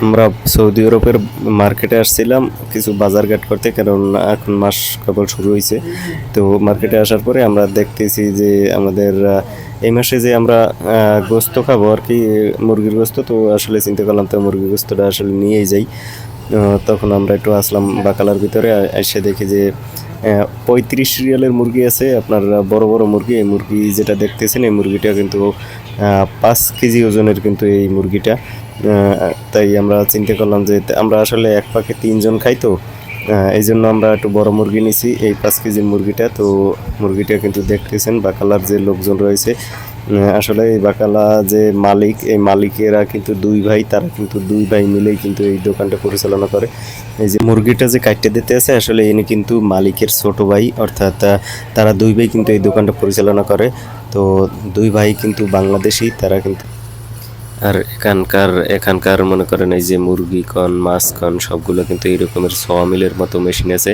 আমরা সৌদি আরবের মার্কেটে আসছিলাম কিছু বাজারঘাট করতে, কারণ এখন মাস কেবল শুরু হয়েছে। তো মার্কেটে আসার পরে আমরা দেখতেছি যে আমাদের এই মাসে যে আমরা গোস্ত খাবো আর কি, মুরগির গোস্ত। তো আসলে চিন্তা করলাম তো মুরগির গোস্তটা আসলে নিয়েই যাই। তখন আমরা একটু আসলাম বাকালার ভিতরে, এসে দেখি যে 35 রিয়ালের মুরগি আছে, আপনার বড় বড় মুরগি। এই মুরগি যেটা দেখতেছেন এই মুরগিটা কিন্তু 5 কেজি ওজনের কিন্তু এই মুরগিটা। তাই আমরা চিন্তা করলাম যে আমরা আসলে এক পাকে 3 জন খাই, তো এই জন্য আমরা একটু বড় মুরগি নিছি, এই 5 কেজির মুরগিটা। তো মুরগিটা কিন্তু দেখতেছেন বাকালার যে লোকজন রয়েছে, আসলে এই বাকালা যে মালিক, এই মালিকেরা কিন্তু 2 ভাই, তারা কিন্তু 2 ভাই মিলেই কিন্তু এই দোকানটা পরিচালনা করে। এই যে মুরগিটা যে কাটতে দিতে আছে, আসলে ইনি কিন্তু মালিকের ছোট ভাই, অর্থাৎ তারা 2 ভাই কিন্তু এই দোকানটা পরিচালনা করে। তো 2 ভাই কিন্তু বাংলাদেশি, তারা কিন্তু আর এখানকার মনে করেন এই যে মুরগি কন মাছ কন সবগুলো কিন্তু এই রকমের সোয়া মিলের মতো মেশিন আছে।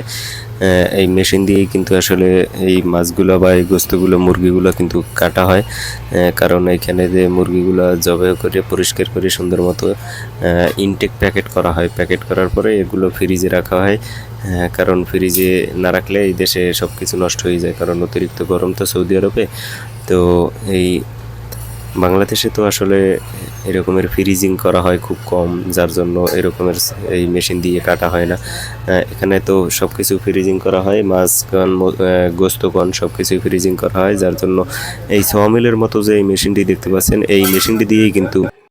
এই মেশিন দিয়েই কিন্তু আসলে এই মাছগুলো বা এই গোস্তগুলো মুরগিগুলো কিন্তু কাটা হয়। কারণ এখানে যে মুরগিগুলো জবাই করে পরিষ্কার করে সুন্দর মতো ইনটেক প্যাকেট করা হয়, প্যাকেট করার পরে এগুলো ফ্রিজে রাখা হয়। কারণ ফ্রিজে না রাখলে এই দেশে সব কিছু নষ্ট হয়ে যায়, কারণ অতিরিক্ত গরম তো সৌদি আরবে। তো এই বাংলাদেশে তো আসলে এরকমের ফ্রিজিং করা হয় খুব কম, যার জন্য এরকমের এই মেশিন দিয়ে কাটা হয় না। এখানে তো সব কিছু ফ্রিজিং করা হয়, মাছ কন গোস্ত কন সব কিছুই ফ্রিজিং করা হয়, যার জন্য এই সমিলের মতো যে এই মেশিনটি দেখতে পাচ্ছেন, এই মেশিনটি দিয়েই কিন্তু